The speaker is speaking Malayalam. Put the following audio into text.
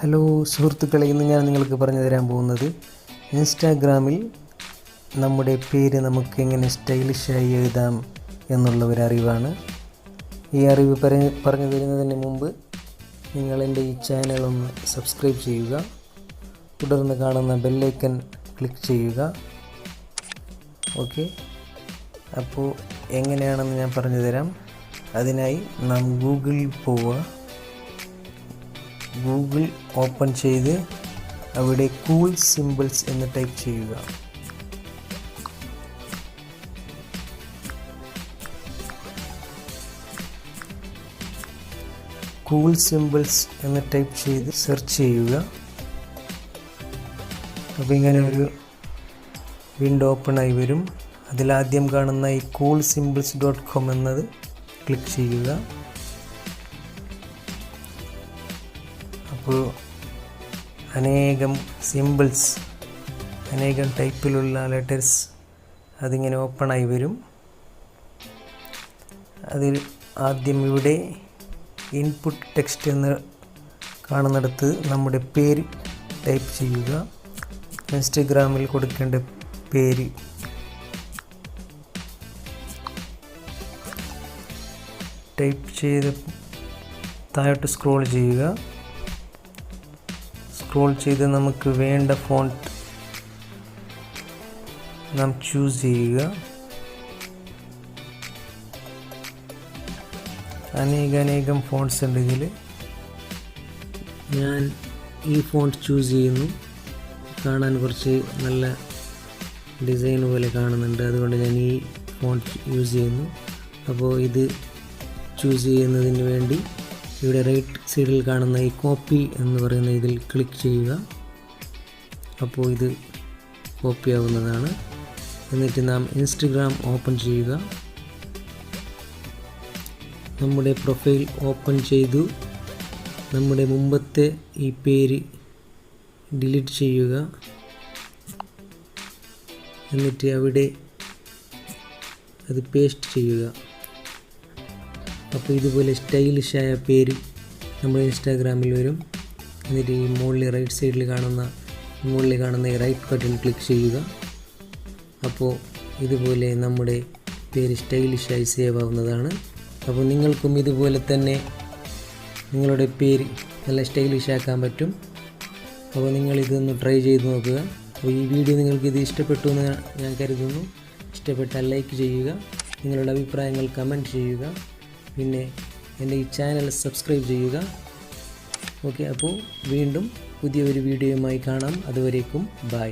ഹലോ സുഹൃത്തുക്കളെ, ഇന്ന് ഞാൻ നിങ്ങൾക്ക് പറഞ്ഞു തരാൻ പോകുന്നത് ഇൻസ്റ്റാഗ്രാമിൽ നമ്മുടെ പേര് നമുക്ക് എങ്ങനെ സ്റ്റൈലിഷായി എഴുതാം എന്നുള്ള ഒരു അറിവാണ്. ഈ അറിവ് പറഞ്ഞു തരുന്നതിന് മുമ്പ് നിങ്ങൾ എൻ്റെ ഈ ചാനൽ ഒന്ന് സബ്സ്ക്രൈബ് ചെയ്യുക, തുടർന്ന് കാണുന്ന ബെല്ലൈക്കൺ ക്ലിക്ക് ചെയ്യുക. ഓക്കെ, അപ്പോൾ എങ്ങനെയാണെന്ന് ഞാൻ പറഞ്ഞു തരാം. അതിനായി നാം ഗൂഗിളിൽ പോവുക. ഗൂഗിൾ ഓപ്പൺ ചെയ്ത് അവിടെ കൂൾ സിമ്പിൾസ് എന്ന് ടൈപ്പ് ചെയ്യുക. കൂൾ സിമ്പിൾസ് എന്ന് ടൈപ്പ് ചെയ്ത് സെർച്ച് ചെയ്യുക. അപ്പോൾ ഇങ്ങനെ ഒരു വിൻഡോ ഓപ്പണായി വരും. അതിലാദ്യം കാണുന്ന ഈ coolsymbols.com എന്നത് ക്ലിക്ക് ചെയ്യുക. അപ്പോൾ അനേകം സിമ്പിൾസ്, അനേകം ടൈപ്പിലുള്ള ലെറ്റേഴ്സ് അതിങ്ങനെ ഓപ്പണായി വരും. അതിൽ ആദ്യം ഇവിടെ ഇൻപുട്ട് ടെക്സ്റ്റ് എന്ന് കാണുന്നിടത്ത് നമ്മുടെ പേര് ടൈപ്പ് ചെയ്യുക. ഇൻസ്റ്റഗ്രാമിൽ കൊടുക്കേണ്ട പേര് ടൈപ്പ് ചെയ്ത് താഴോട്ട് സ്ക്രോൾ ചെയ്യുക. സ്ക്രോൾ ചെയ്ത് നമുക്ക് വേണ്ട ഫോണ്ട് നാം ചൂസ് ചെയ്യുക. അനേകം ഫോണ്ട്സ് ഉണ്ട് ഇതിൽ. ഞാൻ ഈ ഫോണ്ട് ചൂസ് ചെയ്യുന്നു. കാണാൻ കുറച്ച് നല്ല ഡിസൈൻ പോലെ കാണുന്നുണ്ട്, അതുകൊണ്ട് ഞാൻ ഈ ഫോണ്ട് യൂസ് ചെയ്യുന്നു. അപ്പോൾ ഇത് ചൂസ് ചെയ്യുന്നതിന് വേണ്ടി ഇവിടെ റൈറ്റ് സൈഡിൽ കാണുന്ന ഈ കോപ്പി എന്ന് പറയുന്ന ഇതിൽ ക്ലിക്ക് ചെയ്യുക. അപ്പോൾ ഇത് കോപ്പി ആവുന്നതാണ്. എന്നിട്ട് നാം ഇൻസ്റ്റഗ്രാം ഓപ്പൺ ചെയ്യുക. നമ്മുടെ പ്രൊഫൈൽ ഓപ്പൺ ചെയ്തു നമ്മുടെ മുമ്പത്തെ ഈ പേര് ഡിലീറ്റ് ചെയ്യുക. എന്നിട്ട് അവിടെ അത് പേസ്റ്റ് ചെയ്യുക. അപ്പോൾ ഇതുപോലെ സ്റ്റൈലിഷായ പേര് നമ്മുടെ ഇൻസ്റ്റാഗ്രാമിൽ വരും. എന്നിട്ട് ഈ മുകളിൽ റൈറ്റ് സൈഡിൽ കാണുന്ന ഈ റൈറ്റ് ബട്ടൺ ക്ലിക്ക് ചെയ്യുക. അപ്പോൾ ഇതുപോലെ നമ്മുടെ പേര് സ്റ്റൈലിഷായി സേവ് ആവുന്നതാണ്. അപ്പോൾ നിങ്ങൾക്കും ഇതുപോലെ തന്നെ നിങ്ങളുടെ പേര് നല്ല സ്റ്റൈലിഷാക്കാൻ പറ്റും. അപ്പോൾ നിങ്ങളിതൊന്ന് ട്രൈ ചെയ്ത് നോക്കുക. അപ്പോൾ ഈ വീഡിയോ നിങ്ങൾക്കിത് ഇഷ്ടപ്പെട്ടു എന്ന് ഞാൻ കരുതുന്നു. ഇഷ്ടപ്പെട്ടാൽ ലൈക്ക് ചെയ്യുക, നിങ്ങളുടെ അഭിപ്രായങ്ങൾ കമൻറ്റ് ചെയ്യുക, പിന്നെ എൻ്റെ ഈ ചാനൽ സബ്സ്ക്രൈബ് ചെയ്യുക. ഓക്കെ, അപ്പോൾ വീണ്ടും പുതിയൊരു വീഡിയോയുമായി കാണാം. അതുവരേക്കും ബൈ.